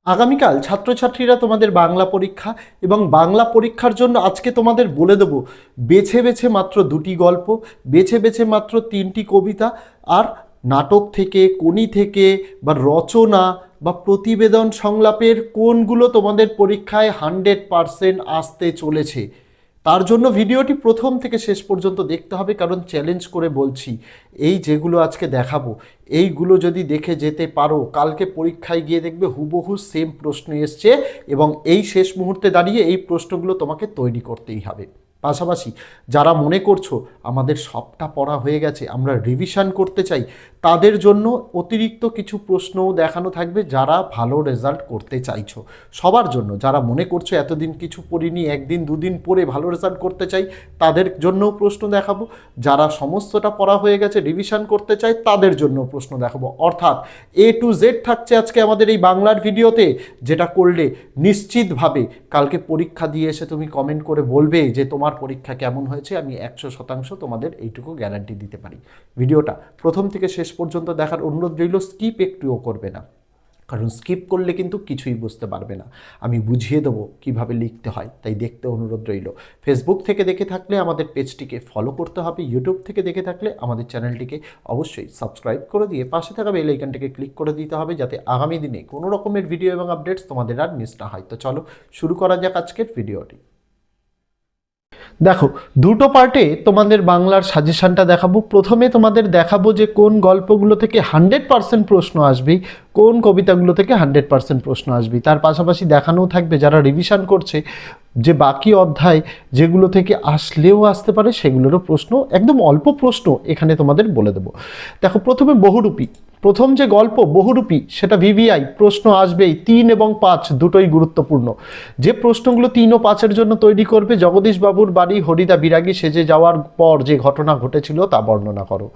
আগামীকাল ছাত্রছাত্রীরা তোমাদের বাংলা পরীক্ষা এবং বাংলা পরীক্ষার জন্য আজকে তোমাদের বলে দেব বেছে বেছে মাত্র দুটি গল্প, বেছে বেছে মাত্র তিনটি কবিতা, আর নাটক থেকে, কোনি থেকে বা রচনা বা প্রতিবেদন সংলাপের কোনগুলো তোমাদের পরীক্ষায় 100% আসতে চলেছে। তার জন্য ভিডিওটি প্রথম থেকে শেষ পর্যন্ত দেখতে হবে, কারণ চ্যালেঞ্জ করে বলছি এই যেগুলো আজকে দেখাবো এইগুলো যদি দেখে যেতে পারো, কালকে পরীক্ষায় গিয়ে দেখবে হুবহু সেম প্রশ্ন এসছে এবং এই শেষ মুহূর্তে দাঁড়িয়ে এই প্রশ্নগুলো তোমাকে তৈরি করতেই হবে। পাশাপাশি যারা মনে করছো আমাদের সবটা পড়া হয়ে গেছে, আমরা রিভিশন করতে চাই, তাদের জন্য অতিরিক্ত কিছু প্রশ্নও দেখানো থাকবে। যারা ভালো রেজাল্ট করতে চাইছো সবার জন্য, যারা মনে করছো এতদিন কিছু পড়িনি, একদিন দুদিন পড়ে ভালো রেজাল্ট করতে চাই, তাদের জন্যও প্রশ্ন দেখাবো। যারা সমস্তটা পড়া হয়ে গেছে রিভিশন করতে চাই, তাদের জন্য প্রশ্ন দেখাবো। অর্থাৎ A to Z থাকছে আজকে আমাদের এই বাংলার ভিডিওতে, যেটা করলে নিশ্চিতভাবে কালকে পরীক্ষা দিয়ে এসে তুমি কমেন্ট করে বলবে যে তোমার পরীক্ষা কেমন হয়েছে। আমি 100% তোমাদের এইটুকু গ্যারান্টি দিতে পারি। ভিডিওটা প্রথম থেকে শেষ পর্যন্ত দেখার অনুরোধ রইল, স্কিপ একটুও করবে না, কারণ স্কিপ করলে কিন্তু কিছুই বুঝতে পারবে না। আমি বুঝিয়ে দেবো কিভাবে লিখতে হয়, তাই দেখতে অনুরোধ রইল। ফেসবুক থেকে দেখে থাকলে আমাদের পেজটিকে ফলো করতে হবে, ইউটিউব থেকে দেখে থাকলে আমাদের চ্যানেলটিকে অবশ্যই সাবস্ক্রাইব করে দিয়ে পাশে থাকা বেল আইকনটিকে ক্লিক করে দিতে হবে, যাতে আগামী দিনে কোনো রকমের ভিডিও এবং আপডেটস তোমাদের আর মিস না হয়। তো চলো শুরু করা যাক আজকের ভিডিওটি। দেখো, দুটো পার্টে তোমাদের বাংলার সাজেশনটা দেখাবো। প্রথমে তোমাদের দেখাবো যে কোন গল্পগুলো থেকে 100% প্রশ্ন আসবে, কোন কবিতাগুলো থেকে 100% প্রশ্ন আসবে। তার পাশাপাশি দেখানোও থাকবে যারা রিভিশন করছে যে বাকি অধ্যায় যেগুলো থেকে আসলেও আসতে পারে সেগুলোরও প্রশ্ন, একদম অল্প প্রশ্ন এখানে তোমাদের বলে দেবো। দেখো, প্রথমে বহুরূপী, প্রথম যে গল্প বহুরূপী সেটা ভিভিআই প্রশ্ন আসবেই। 3 এবং 5 দুটোই গুরুত্বপূর্ণ। যে প্রশ্নগুলো 3 ও 5-এর জন্য তৈরি করবে, জগদীশ বাবুর বাড়ি হরিদা বিরাগী সেজে যাওয়ার পর যে ঘটনা ঘটেছিল তা বর্ণনা করো।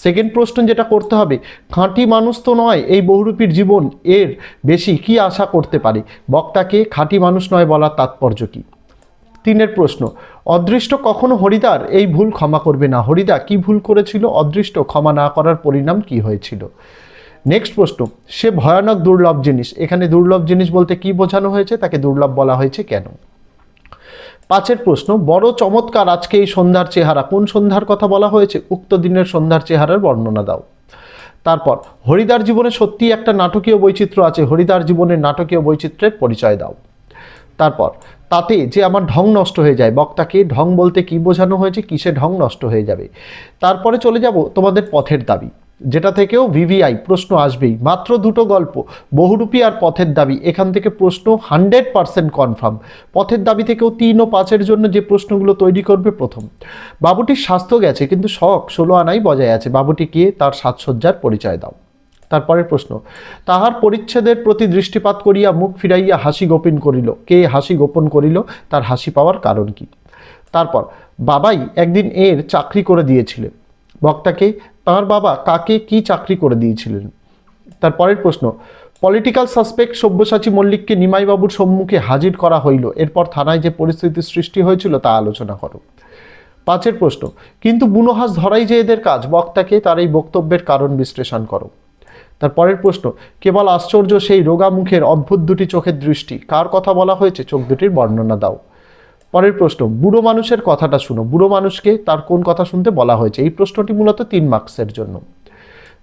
সেকেন্ড প্রশ্ন যেটা করতে হবে, খাঁটি মানুষ তো নয় এই বহুরূপীর জীবন, এর বেশি কি আশা করতে পারে, বক্তাকে খাঁটি মানুষ নয় বলার তাৎপর্য কী। 3-এর প্রশ্ন, অদৃষ্ট কখনো হরিদার এই ভুল ক্ষমা করবে না, হরিদা কি ভুল করেছিল, অদৃষ্ট ক্ষমা না করার পরিণাম কি হয়েছিল। নেক্সট প্রশ্ন, সে ভয়ানক দুর্লভ জিনিস, এখানে দুর্লভ জিনিস বলতে কি বোঝানো হয়েছে, তাকে দুর্লভ বলা হয়েছে কেন। 5-এর প্রশ্ন, বড় চমৎকার আজকে এই সন্ধ্যার চেহারা, কোন সন্ধ্যার কথা বলা হয়েছে, উক্ত দিনের সন্ধ্যার চেহারার বর্ণনা দাও। তারপর, হরিদার জীবনে সত্যি একটা নাটকীয় বৈচিত্র্য আছে, হরিদার জীবনের নাটকীয় বৈচিত্র্যের পরিচয় দাও। তারপর, তাতে যে আমার ঢং নষ্ট হয়ে যায়, বক্তাকে ঢং বলতে কি বোঝানো হয়েছে, কিসে ঢং নষ্ট হয়ে যাবে। তারপরে চলে যাব তোমাদের পথের দাবি, যেটা থেকেও ভিভিআই প্রশ্ন আসবেই। মাত্র দুটো গল্প, বহুরূপী আর পথের দাবি, এখান থেকে প্রশ্ন 100% কনফার্ম। পথের দাবি থেকেও 3 ও 5-এর জন্য যে প্রশ্নগুলো তৈরি করবে, প্রথম, বাবুটির স্বাস্থ্য গেছে কিন্তু শখ 16 আনাই বজায় আছে, বাবুটি কে, তার সাজসজ্জার পরিচয় দাও। তারপরের প্রশ্ন, তাহার পরিচ্ছেদের প্রতি দৃষ্টিপাত করিয়া মুখ ফিরাইয়া হাসি গোপন করিল, কে হাসি গোপন করিল, তার হাসি পাওয়ার কারণ কি। তারপর, বাবাই একদিন এর চাকরি করে দিয়েছিলেন, বক্তাকে তাঁর বাবা কাকে কি চাকরি করে দিয়েছিলেন। তারপরের প্রশ্ন, পলিটিক্যাল সাসপেক্ট সব্যসাচী মল্লিককে নিমাইবাবুর সম্মুখে হাজির করা হইল, এরপর থানায় যে পরিস্থিতির সৃষ্টি হয়েছিল তা আলোচনা করো। 5-এর প্রশ্ন, কিন্তু বুনোহাস ধরাই যে এদের কাজ, বক্তাকে তার এই বক্তব্যের কারণ বিশ্লেষণ করো। তারপরের প্রশ্ন, কেবল আশ্চর্য সেই রোগা মুখের অদ্ভুত দুটি চোখের দৃষ্টি, কার কথা বলা হয়েছে, চোখ দুটির বর্ণনা দাও। পরের প্রশ্ন, বুড়ো মানুষের কথাটা শুনো, বুড়ো মানুষকে তার কোন কথা শুনতে বলা হয়েছে। এই প্রশ্নটি মূলত 3 মার্কসের জন্য।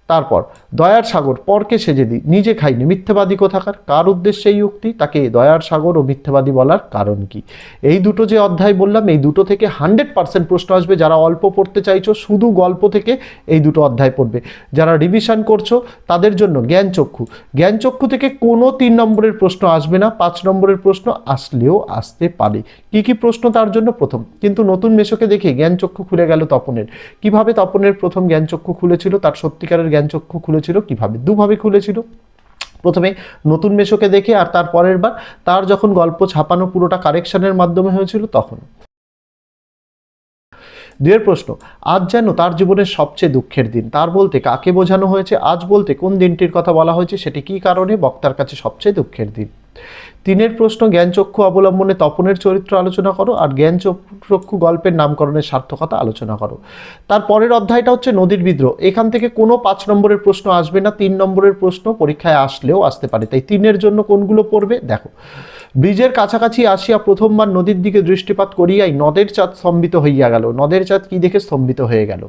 তারপর, দয়ার সাগর পরকে সেজে দিই, নিজে খাইনি, মিথ্যাবাদী কোথাকার, কার উদ্দেশ্যে এই উক্তি, তাকে দয়ার সাগর ও মিথ্যাবাদী বলার কারণ কি। এই দুটো যে অধ্যায় বললাম, এই দুটো থেকে 100% প্রশ্ন আসবে। যারা অল্প পড়তে চাইছো শুধু গল্প থেকে এই দুটো অধ্যায় পড়বে। যারা রিভিশন করছো তাদের জন্য জ্ঞানচক্ষু, জ্ঞানচক্ষু থেকে কোনো 3 নম্বরের প্রশ্ন আসবে না, 5 নম্বরের প্রশ্ন আসলেও আসতে পারে। কি কি প্রশ্ন তার জন্য, প্রথম, কিন্তু নতুন মেশোকে দেখে জ্ঞানচক্ষু খুলে গেল তপনের, কিভাবে তপনের প্রথম জ্ঞানচক্ষু খুলেছিল, তার সত্যিকারের জ্ঞানচক্ষু খুলেছিল কিভাবে, দুভাবে খুলেছিল। প্রথমে নতুন মেশোকে দেখে, আর তার পরের বার তার যখন গল্প ছাপানো পুরোটা কারেকশনের মাধ্যমে হয়েছিল তখন। 2-এর প্রশ্ন, আজ যেন তার জীবনের সবচেয়ে দুঃখের দিন, তার বলতে কাকে বোঝানো হয়েছে, আজ বলতে কোন দিনটির কথা বলা হয়েছে, সেটি কী কারণে বক্তার কাছে সবচেয়ে দুঃখের দিন। তিনের প্রশ্ন, জ্ঞানচক্ষু অবলম্বনে তপনের চরিত্র আলোচনা করো, আর জ্ঞানচক্ষু গল্পের নামকরণের সার্থকতা আলোচনা করো। তার পরের অধ্যায়টা হচ্ছে নদীর বিদ্রোহ। এখান থেকে কোনো 5 নম্বরের প্রশ্ন আসবে না, 3 নম্বরের প্রশ্ন পরীক্ষায় আসলেও আসতে পারে। তাই 3-এর জন্য কোনগুলো পড়বে দেখো। ব্রিজের কাছাকাছি আসিয়া প্রথমবার নদীর দিকে দৃষ্টিপাত করিয়াই নদের চাঁদ স্তম্ভিত হইয়া গেল। নদের চাঁদ কি দেখে স্তম্ভিত হয়ে গেল?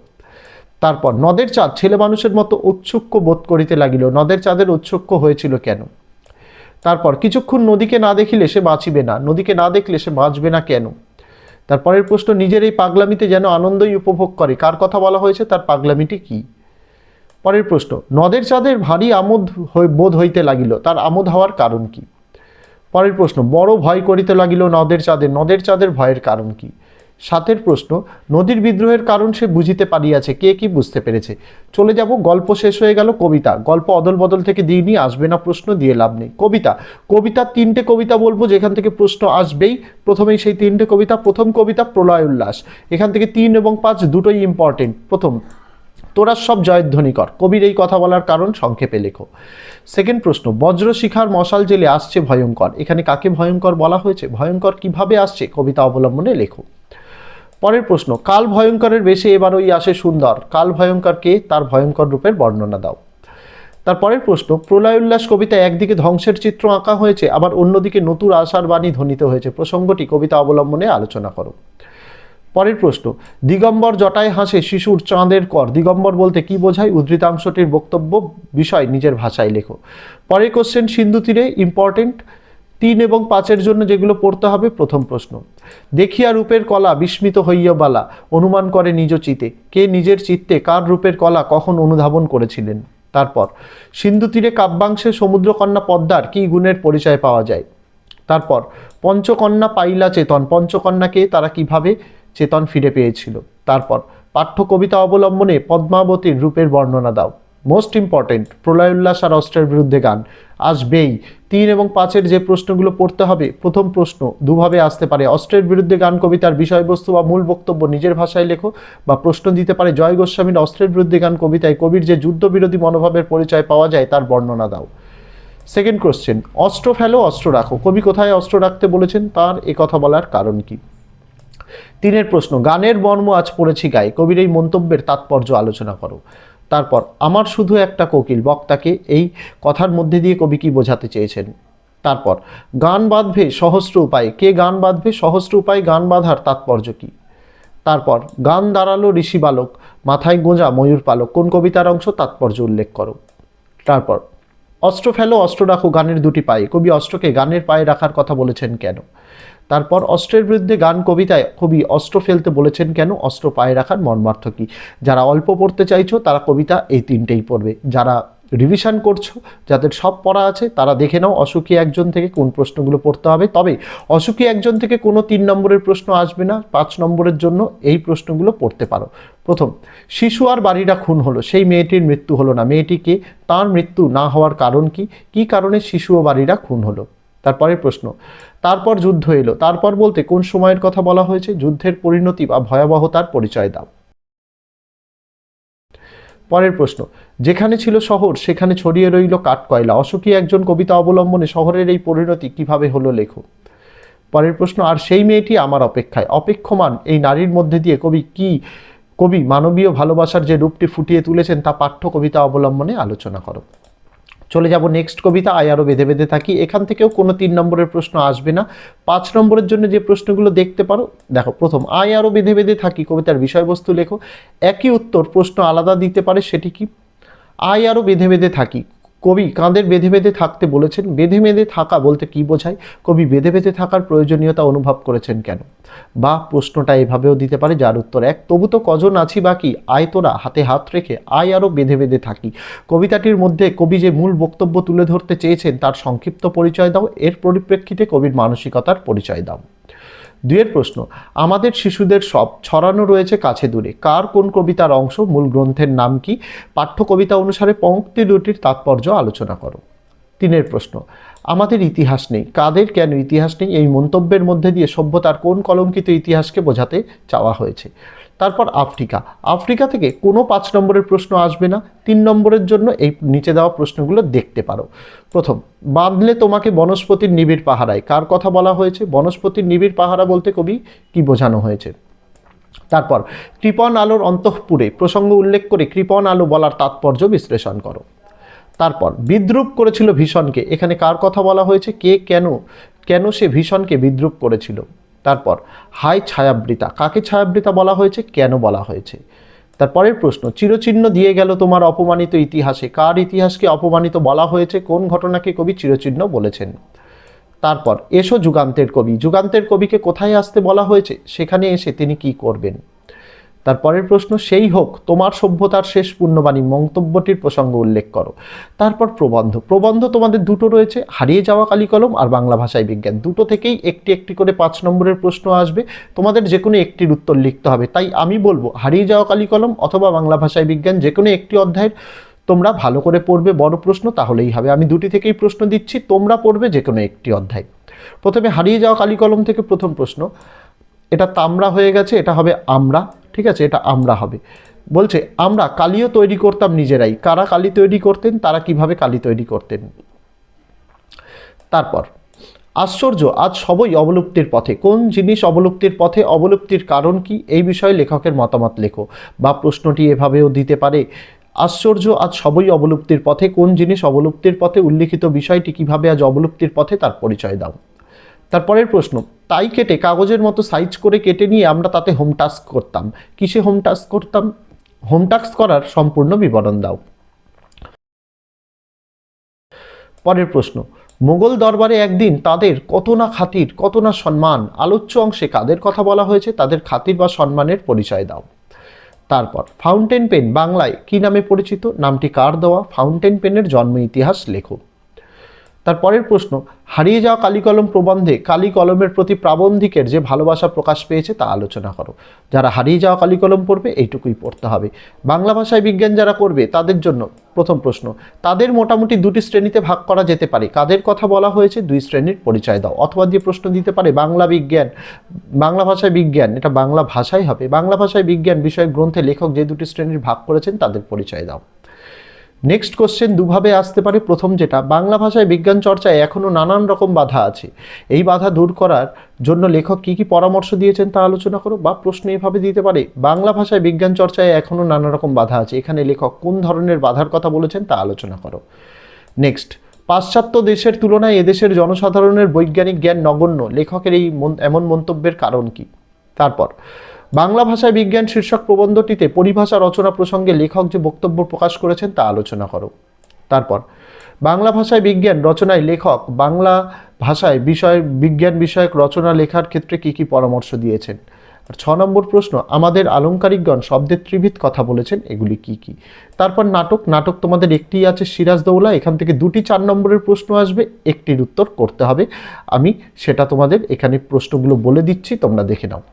তারপর নদের চাঁদ ছেলে মানুষের মতো ঔৎসুক্য বোধ করিতে লাগিল। নদের চাঁদের ঔৎসুক্য হয়েছিল কেন? তারপর কিছুক্ষণ নদীকে না দেখিলে সে বাঁচিবে না। নদীকে না দেখলে সে বাঁচবে না কেন? তারপরের প্রশ্ন, নিজের এই পাগলামিতে যেন আনন্দই উপভোগ করে। কার কথা বলা হয়েছে? তার পাগলামিটি কি? পরের প্রশ্ন, নদের চাঁদের ভারী আমোদ বোধ হইতে লাগিল। তার আমোদ হওয়ার কারণ কি? পরের প্রশ্ন, বড় ভয় করিতে লাগিল নদের চাঁদের। নদের চাঁদের ভয়ের কারণ কি? 7-এর প্রশ্ন, নদীর বিদ্রোহের কারণ সে বুঝিতে পারিয়াছে। কে কি বুঝতে পেরেছে? চলে যাব, গল্প শেষ হয়ে গেল। কবিতা, গল্প অদল বদল থেকে দিইনি, আসবে না প্রশ্ন, দিয়ে লাভ নেই। কবিতা, কবিতা 3টে কবিতা বলবো যেখান থেকে প্রশ্ন আসবেই। প্রথমেই সেই 3টে কবিতা। প্রথম কবিতা প্রলয় উল্লাস। এখান থেকে 3 এবং 5 দুটোই ইম্পর্টেন্ট। প্রথম, তোরা সব জয়ধ্বনি কর। কবির এই কথা বলার কারণ সংক্ষেপে লেখো। সেকেন্ড প্রশ্ন, বজ্রশিখার মশাল জেলে আসছে ভয়ঙ্কর। এখানে কাকে ভয়ঙ্কর বলা হয়েছে? ভয়ঙ্কর কিভাবে আসছে কবিতা অবলম্বনে লেখো। পরের প্রশ্ন, কাল ভয়ঙ্করের বেশে এবারই আসে সুন্দর। কাল ভয়ঙ্কর কে? তার ভয়ঙ্কর রূপের বর্ণনা দাও। তারপরের প্রশ্ন, প্রলয় উল্লাস কবিতায় একদিকে ধ্বংসের চিত্র আঁকা হয়েছে, আবার অন্যদিকে নতুন আশার বাণী ধ্বনিত হয়েছে। প্রসঙ্গটি কবিতা অবলম্বনে আলোচনা করো। পরের প্রশ্ন, দিগম্বর জটায় হাসে শিশুর চাঁদের কর। দিগম্বর বলতে কি বোঝায়? উদ্ধৃতাংশটির বক্তব্য বিষয় নিজের ভাষায় লেখো। পরের কোশ্চেন, সিন্ধু তীরে, ইম্পর্টেন্ট। 3 এবং 5-এর জন্য যেগুলো পড়তে হবে। প্রথম প্রশ্ন, দেখিয়া রূপের কলা বিস্মিত হইয়া বালা অনুমান করে নিজ চিতে। কে নিজের চিত্তে কার রূপের কলা কখন অনুধাবন করেছিলেন? তারপর, সিন্ধু তীরে কাব্যাংশে সমুদ্রকন্যা পদ্মার কি গুণের পরিচয় পাওয়া যায়? তারপর, পঞ্চকন্যা পাইলা চেতন। পঞ্চকন্যাকে তারা কিভাবে চেতন ফিরে পেয়েছিল? তারপর, পাঠ্য কবিতা অবলম্বনে পদ্মাবতীর রূপের বর্ণনা দাও। মোস্ট ইম্পর্টেন্ট, প্রলয় উল্লাস আর অস্ত্রের বিরুদ্ধে গান আসবেই। 3 এবং 5-এর যে প্রশ্নগুলো পড়তে হবে, প্রথম প্রশ্ন দুভাবে আসতে পারে। অস্ত্রের বিরুদ্ধে গান কবিতার বিষয়বস্তু বা মূল বক্তব্য নিজের ভাষায় লেখো, বা প্রশ্ন দিতে পারে জয় গোস্বামীর অস্ত্রের বিরুদ্ধে গান কবিতায় কবির যে যুদ্ধবিরোধী মনোভাবের পরিচয় পাওয়া যায় তার বর্ণনা দাও। সেকেন্ড কোশ্চেন, অস্ত্র ফেলো অস্ত্র রাখো। কবি কোথায় অস্ত্র রাখতে বলেছেন, তার এ কথা বলার কারণ কি? 3-এর প্রশ্ন, গানের মর্ম আজ পড়েছি গায়ে। কবির এই মন্তব্যের তাৎপর্য আলোচনা করো। তারপর, আমার শুধু একটা কোকিল। বক্তাকে এই কথার মধ্যে দিয়ে কবি কি বোঝাতে চেয়েছেন? তারপর, গান বাঁধবে সহস্র উপায়ে। কে গান বাঁধবে? সহস্র উপায়ে গান বাঁধার তাৎপর্য কি? তারপর, গান দাঁড়ালো ঋষি বালক, মাথায় গোঁজা ময়ূর পালক। কোন কবিতার অংশ? তাৎপর্য উল্লেখ করো। তারপর, অস্ত্র ফেলো অস্ত্র রাখো গানের 2টি পায়ে। কবি অস্ত্রকে গানের পায়ে রাখার কথা বলেছেন কেন? তারপর, অস্ত্রের বিরুদ্ধে গান কবিতায় কবি অস্ত্র ফেলতে বলেছেন কেন? অস্ত্র পায়ে রাখার মর্মার্থ কী? যারা অল্প পড়তে চাইছো তারা কবিতা এই 3টেই পড়বে। যারা রিভিশন করছো, যাদের সব পড়া আছে, তারা দেখে নাও অসুখী একজন থেকে কোন প্রশ্নগুলো পড়তে হবে। তবে অসুখী একজন থেকে কোনো 3 নম্বরের প্রশ্ন আসবে না। 5 নম্বরের জন্য এই প্রশ্নগুলো পড়তে পারো। প্রথম, শিশু আর বাড়িরা খুন হলো, সেই মেয়েটির মৃত্যু হলো না। মেয়েটিকে, তার মৃত্যু না হওয়ার কারণ কি? কী কারণে শিশু ও বাড়িরা খুন হলো? তারপরের প্রশ্ন, তারপর যুদ্ধ এলো। তারপর বলতে কোন সময়ের কথা বলা হয়েছে? যুদ্ধের পরিণতি বা ভয়াবহতার পরিচয় দাও। পরের প্রশ্ন, যেখানে ছিল শহর সেখানে ছড়িয়ে রইল কাঠকয়লা। অসুখী একজন কবিতা অবলম্বনে শহরের এই পরিণতি কিভাবে হলো লেখো। পরের প্রশ্ন, আর সেই মেয়েটি আমার অপেক্ষায়। অপেক্ষমান এই নারীর মধ্যে দিয়ে কবি মানবীয় ভালোবাসার যে রূপটি ফুটিয়ে তুলেছেন তা পাঠ্য কবিতা অবলম্বনে আলোচনা করো। চলে যাব নেক্সট কবিতা, আয় আরও বেঁধে বেঁধে থাকি। এখান থেকেও কোনো 3 নম্বরের প্রশ্ন আসবে না। 5 নম্বরের জন্য যে প্রশ্নগুলো দেখতে পারো দেখো। প্রথম, আয় আরও বেঁধে বেঁধে থাকি কবিতার বিষয়বস্তু লেখো। একই উত্তর প্রশ্ন আলাদা দিতে পারে, সেটি কি? আয় আরও বেঁধে বেঁধে থাকি, কবি কাঁদের বেঁধে বেঁধে থাকতে বলেছেন? বেঁধে বেঁধে থাকা বলতে কি বোঝায়? কবি বেঁধে বেঁধে থাকার প্রয়োজনীয়তা অনুভব করেছেন কেন? বা প্রশ্নটা এভাবেও দিতে পারে, যার উত্তর 1, তবু তো কজন আছি বাকি, আয় তোরা হাতে হাত রেখে আয় আরও বেঁধে বেঁধে থাকি। কবিতাটির মধ্যে কবি যে মূল বক্তব্য তুলে ধরতে চেয়েছেন তার সংক্ষিপ্ত পরিচয় দাও। এর পরিপ্রেক্ষিতে কবির মানসিকতার পরিচয় দাও। 2-এর প্রশ্ন, আমাদের শিশুদের সব ছড়ানো রয়েছে কাছে দূরে। কার কোন কবিতার অংশ? মূল গ্রন্থের নাম কি? পাঠ্য কবিতা অনুসারে পংক্তি দুটির তাৎপর্য আলোচনা করো। 3-এর প্রশ্ন, আমাদের ইতিহাস নেই। কাদের কেন ইতিহাস নেই? এই মন্তব্যের মধ্যে দিয়ে সভ্যতার কোন কলঙ্কিত ইতিহাসকে বোঝাতে চাওয়া হয়েছে? তারপর আফ্রিকা, আফ্রিকা থেকে কোনো 5 নম্বরের প্রশ্ন আসবে না, 3 নম্বরের জন্য এই নিচে দেওয়া প্রশ্নগুলো দেখতে পারো। প্রথম, বাঁধলে তোমাকে বনস্পতির নিবিড় পাহারায়, কার কথা বলা হয়েছে? বনস্পতির নিবিড় পাহারা বলতে কবি কি বোঝানো হয়েছে? তারপর কৃপণ আলোর অন্তঃপুরে প্রসঙ্গ উল্লেখ করে কৃপণ আলো বলার তাৎপর্য বিশ্লেষণ করো। তারপর বিদ্রূপ করেছিল ভীষণকে, এখানে কার কথা বলা হয়েছে? কে কেন সে ভীষণকে বিদ্রূপ করেছিল? তারপর হায় ছায়াবৃতা, কাকে ছায়াবৃতা বলা হয়েছে, কেন বলা হয়েছে? তারপরের প্রশ্ন, চিরচিহ্ন দিয়ে গেল তোমার অপমানিত ইতিহাসে, কার ইতিহাসকে অপমানিত বলা হয়েছে? কোন ঘটনাকে কবি চিরচিহ্ন বলেছেন? তারপর এসো যুগান্তের কবি, যুগান্তের কবিকে কোথায় আসতে বলা হয়েছে? সেখানে এসে তিনি কি করবেন? তারপরের প্রশ্ন, সেই হোক তোমার সভ্যতার শেষ পুণ্যবাণী, মন্তব্যটির প্রসঙ্গ উল্লেখ করো। তারপর প্রবন্ধ, প্রবন্ধ তোমাদের দুটো রয়েছে, হারিয়ে যাওয়া কালিকলম আর বাংলা ভাষায় বিজ্ঞান, দুটো থেকেই একটি একটি করে 5 নম্বরের প্রশ্ন আসবে, তোমাদের যে কোনো একটির উত্তর লিখতে হবে। তাই আমি বলবো হারিয়ে যাওয়া কালিকলম অথবা বাংলা ভাষায় বিজ্ঞান, যে কোনো একটি অধ্যায়ের তোমরা ভালো করে পড়বে, বড় প্রশ্ন তাহলেই হবে। আমি দুটি থেকেই প্রশ্ন দিচ্ছি, তোমরা পড়বে যে কোনো একটি অধ্যায়। প্রথমে হারিয়ে যাওয়া কালিকলম থেকে প্রথম প্রশ্ন, এটা তামরা হয়ে গেছে, এটা হবে আমরা, ঠিক আছে, এটা আমরা হবে। বলছে আমরা কালিও তৈরি করতাম নিজেরাই, কারা কালি তৈরি করতেন, তারা কিভাবে কালি তৈরি করতেন? তারপর আশ্চর্য আজ সবই অবলুপ্তির পথে, কোন জিনিস অবলুপ্তির পথে, অবলুপ্তির কারণ কি, এই বিষয়ে লেখকের মতামত লেখো। বা প্রশ্নটি এভাবেও দিতে পারে, আশ্চর্য আজ সবই অবলুপ্তির পথে, কোন জিনিস অবলুপ্তির পথে, উল্লিখিত বিষয়টি কিভাবে আজ অবলুপ্তির পথে তার পরিচয় দাও। তারপরের প্রশ্ন, তাই কেটে কাগজের মতো সাইজ করে কেটে নিয়ে আমরা তাতে হোম টাস্ক করতাম, কিসে হোম টাস্ক করতাম? হোম টাস্ক করার সম্পূর্ণ বিবরণ দাও। পরের প্রশ্ন, মোগল দরবারে একদিন তাদের কত না খাতির, কত না সম্মান, আলোচ্য অংশে কাদের কথা বলা হয়েছে, তাদের খাতির বা সম্মানের পরিচয় দাও। তারপর ফাউন্টেন পেন বাংলায় কি নামে পরিচিত, নামটি কার দেওয়া, ফাউন্টেন পেনের জন্ম ইতিহাস লেখো। তারপরের প্রশ্ন, হারিয়ে যাওয়া কালিকলম প্রবন্ধে কালি কলমের প্রতি প্রাবন্ধিকের যে ভালোবাসা প্রকাশ পেয়েছে তা আলোচনা করো। যারা হারিয়ে যাওয়া কালিকলম পড়বে এইটুকুই পড়তে হবে। বাংলা ভাষায় বিজ্ঞান যারা করবে তাদের জন্য প্রথম প্রশ্ন, তাদের মোটামুটি দুটি শ্রেণীতে ভাগ করা যেতে পারে, কাদের কথা বলা হয়েছে, 2 শ্রেণীর পরিচয় দাও। অথবা দিয়ে প্রশ্ন দিতে পারে বাংলা বিজ্ঞান, বাংলা ভাষায় বিজ্ঞান, এটা বাংলা ভাষাই হবে, বাংলা ভাষায় বিজ্ঞান বিষয়ক গ্রন্থে লেখক যে 2টি শ্রেণীর ভাগ করেছেন তাদের পরিচয় দাও। নেক্সট কোশ্চেন দুভাবে আসতে পারে, প্রথম যেটা, বাংলা ভাষায় বিজ্ঞান চর্চায় এখনও নানান রকম বাধা আছে, এই বাধা দূর করার জন্য লেখক কী কী পরামর্শ দিয়েছেন তা আলোচনা করো। বা প্রশ্ন এভাবে দিতে পারে, বাংলা ভাষায় বিজ্ঞান চর্চায় এখনও নানা রকম বাধা আছে, এখানে লেখক কোন ধরনের বাধার কথা বলেছেন তা আলোচনা করো। নেক্সট, পাশ্চাত্য দেশের তুলনায় এদেশের জনসাধারণের বৈজ্ঞানিক জ্ঞান নগণ্য, লেখকের এই এমন মন্তব্যের কারণ কি? তারপর বাংলা ভাষায় বিজ্ঞান শীর্ষক প্রবন্ধটিতে পরিভাষা রচনা প্রসঙ্গে লেখক যে বক্তব্য প্রকাশ করেছেন তা আলোচনা করো। তারপর বাংলা ভাষায় বিজ্ঞান রচনায় লেখক বাংলা ভাষায় বিজ্ঞান বিষয়ক রচনা লেখার ক্ষেত্রে কী কী পরামর্শ দিয়েছেন। আর 6 নম্বর প্রশ্ন, আমাদের আলংকারিকগণ শব্দের ত্রিবিধ কথা বলেছেন, এগুলি কি কি? তারপর নাটক তোমাদের একটিই আছে সিরাজদৌল্লা, এখান থেকে 2টি 4 নম্বরের প্রশ্ন আসবে, একটির উত্তর করতে হবে। আমি সেটা তোমাদের এখানে প্রশ্নগুলো বলে দিচ্ছি, তোমরা দেখে নাও।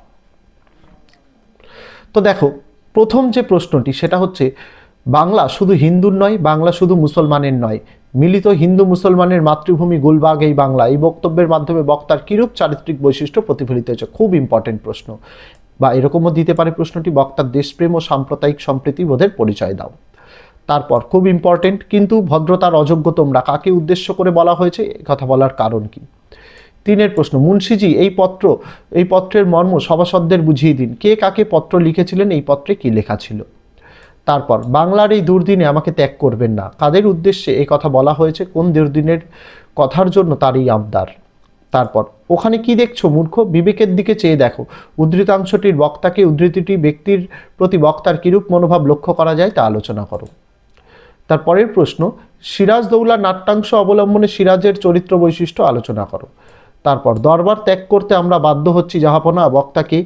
তো দেখো, প্রথম যে প্রশ্নটি সেটা হচ্ছে, বাংলা শুধু হিন্দুর নয়, বাংলা শুধু মুসলমানের নয়, মিলিত হিন্দু মুসলমানের মাতৃভূমি গুলবাগ এই বাংলা, এই বক্তব্যের মাধ্যমে বক্তার কিরূপ চারিত্রিক বৈশিষ্ট্য প্রতিফলিত হয়েছে। খুব ইম্পর্টেন্ট প্রশ্ন। বা এরকমও দিতে পারে প্রশ্নটি, বক্তার দেশপ্রেম ও সাম্প্রদায়িক সম্প্রীতি বোধের পরিচয় দাও। তারপর খুব ইম্পর্টেন্ট, কিন্তু ভদ্রতার অযোগ্য তোমরা, কাকে উদ্দেশ্য করে বলা হয়েছে, কথা বলার কারণ কি? 3 প্রশ্ন, মুন্সিজি এই পত্রের মর্ম সভাসদদের বুঝিয়ে দিন, কে কাকে পত্র লিখেছিলেন, এই পত্রে কি লেখা ছিল? তারপর বাংলার এই দুর্দিনে আমাকে ত্যাগ করবেন না, কাদের উদ্দেশ্যে এই কথা বলা হয়েছে, কোন দুর্দিনের কথার জন্য তার এই আবদার? তারপর ওখানে কি দেখছো মূর্খ, বিবেকের দিকে চেয়ে দেখো, উদ্ধৃতাংশটির বক্তাকে, উদ্ধৃতিটি ব্যক্তির প্রতি বক্তার কিরূপ মনোভাব লক্ষ্য করা যায় তা আলোচনা করো। তারপরের প্রশ্ন, সিরাজদৌল্লা নাট্যাংশ অবলম্বনে সিরাজের চরিত্র বৈশিষ্ট্য আলোচনা করো। তারপর দরবার ত্যাগ করতে আমরা বাধ্য হচ্ছি জাহাপনা, বক্তাকে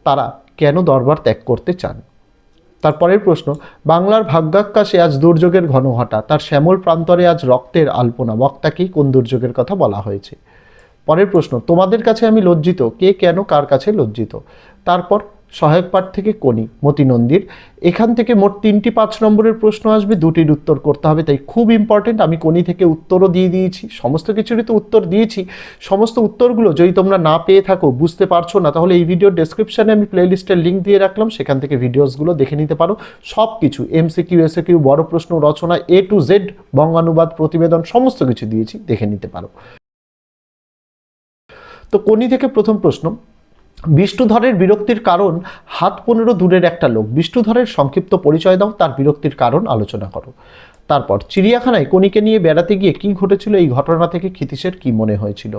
তারা কেন দরবার ত্যাগ করতে চান? তারপরের প্রশ্ন, বাংলার ভাগ্যাকাশে আজ দুর্যোগের ঘনঘটা, তার শ্যামল প্রান্তরে আজ রক্তের আলপনা, বক্তাকে কোন দুর্যোগের কথা বলা হয়েছে? পরের প্রশ্ন, তোমাদের কাছে আমি লজ্জিত, কে কেন কার কাছে লজ্জিত? তারপর সহায়ক পাঠ থেকে কোনি মতি নন্দীর। এখান থেকে মোট 3টি 5 নম্বরের প্রশ্ন আসবে, 2টির উত্তর করতে হবে, তাই খুব ইম্পর্টেন্ট। আমি কোনি থেকে উত্তরও দিয়ে দিয়েছি, সমস্ত কিছুরই তো উত্তর দিয়েছি। সমস্ত উত্তরগুলো যদি তোমরা না পেয়ে থাকো, বুঝতে পারছো না, তাহলে এই ভিডিওর ডেসক্রিপশানে আমি প্লেলিস্টের লিঙ্ক দিয়ে রাখলাম, সেখান থেকে ভিডিওসগুলো দেখে নিতে পারো। সব কিছু এমসিকিউ, এসএকিউ, বড় প্রশ্ন, রচনা, A to Z, বঙ্গানুবাদ, প্রতিবেদন, সমস্ত কিছু দিয়েছি, দেখে নিতে পারো। তো কোনি থেকে প্রথম প্রশ্ন, বিষ্ণুধরের বিরক্তির কারণ, হাত 15 দূরের একটা লোক। বিষ্ণুধরের সংক্ষিপ্ত পরিচয় দাও, তার বিরক্তির কারণ আলোচনা করো। তারপর চিড়িয়াখানায় কোনিকে নিয়ে বেড়াতে গিয়ে কি ঘটেছিল, এই ঘটনা থেকে ক্ষিতীশের কি মনে হয়েছিল।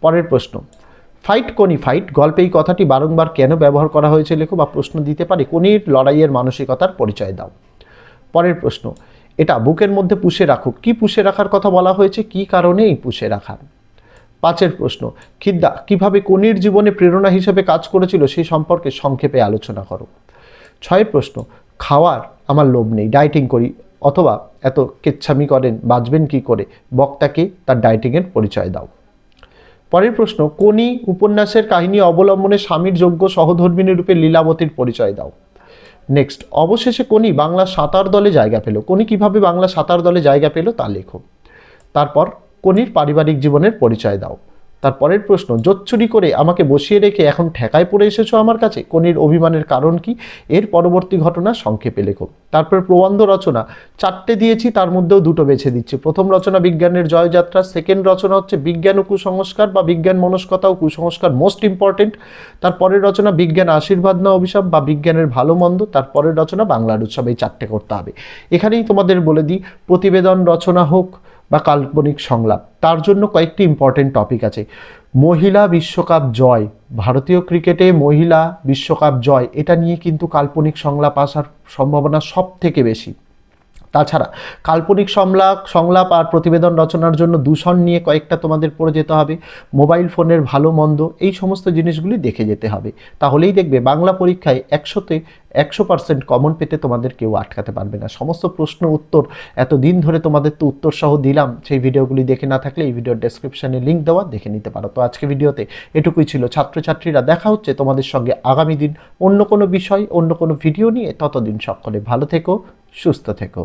পরের প্রশ্ন, ফাইট কোনি ফাইট গল্পে এই কথাটি বারংবার কেন ব্যবহার করা হয়েছে লেখো, বা প্রশ্ন দিতে পারে কোনির লড়াইয়ের মানসিকতার পরিচয় দাও। পরের প্রশ্ন, এটা বুকের মধ্যে পুষে রাখো, কি পুষে রাখার কথা বলা হয়েছে, কি কারণে এই পুষে রাখা। 5এর প্রশ্ন, খিদ্দা কিভাবে কোনির জীবনে প্রেরণা হিসেবে কাজ করেছিল সেই সম্পর্কে সংক্ষেপে আলোচনা করো। 6এর প্রশ্ন, খাওয়ার আমার লোভ নেই, ডায়েটিং করি, অথবা এত কেচ্ছামি করেন, বাঁচবেন কি করে, বক্তাকে তার ডায়েটিংয়ের পরিচয় দাও। পরের প্রশ্ন, কোনি উপন্যাসের কাহিনী অবলম্বনে স্বামীর যোগ্য সহধর্মিণী রূপে লীলাবতীর পরিচয় দাও। নেক্সট, অবশেষে কোনি বাংলা সাঁতার দলে জায়গা পেল, কোনি কিভাবে বাংলা সাঁতার দলে জায়গা পেল তা লেখো। তারপর কোনির পারিবারিক জীবনের পরিচয় দাও। তারপরের প্রশ্ন, জোচ্চুরি করে আমাকে বসিয়ে রেখে এখন ঠেকায় পড়ে এসেছো আমার কাছে, কোনির অভিমানের কারণ কি, এর পরবর্তী ঘটনা সংক্ষেপে লেখো। তারপর প্রবন্ধ রচনা 4টে দিয়েছি, তার মধ্যেও 2টো বেছে দিচ্ছি। প্রথম রচনা বিজ্ঞানের জয়যাত্রা, সেকেন্ড রচনা হচ্ছে বিজ্ঞান ও কুসংস্কার বা বিজ্ঞান মনস্কতা ও কুসংস্কার, মোস্ট ইম্পর্টেন্ট। তারপরের রচনা বিজ্ঞান আশীর্বাদ না অভিশাপ বা বিজ্ঞানের ভালো মন্দ। তারপরের রচনা বাংলার উৎসব। এই 4টে করতে হবে। এখানেই তোমাদের বলে দিই, প্রতিবেদন রচনা হোক বা কাল্পনিক সংলাপ, তার জন্য কয়েকটি ইম্পর্টেন্ট টপিক আছে। মহিলা বিশ্বকাপ জয়, ভারতীয় ক্রিকেটে মহিলা বিশ্বকাপ জয়, এটা নিয়ে কিন্তু কাল্পনিক সংলাপ আসার সম্ভাবনা সব থেকে বেশি। তাছাড়া কাল্পনিক সংলাপ আর প্রতিবেদন রচনার জন্য দূষণ নিয়ে কয়েকটা তোমাদের পড়ে যেতে হবে, মোবাইল ফোনের ভালো মন্দ, এই সমস্ত জিনিসগুলি দেখে যেতে হবে। তাহলেই দেখবে বাংলা পরীক্ষায় 100তে 100% কমন পেতে তোমাদের কেউ আটকাতে পারবে না। সমস্ত প্রশ্ন উত্তর এতদিন ধরে তোমাদের তো উত্তর সহ দিলাম, সেই ভিডিওগুলি দেখে না থাকলে এই ভিডিওর ডেসক্রিপশানে লিঙ্ক দেওয়া, দেখে নিতে পারো। তো আজকে ভিডিওতে এটুকুই ছিল ছাত্রছাত্রীরা, দেখা হচ্ছে তোমাদের সঙ্গে আগামী দিন অন্য কোনো বিষয়, অন্য কোনো ভিডিও নিয়ে। ততদিন সকলে ভালো থেকো, সুস্থ থেকো।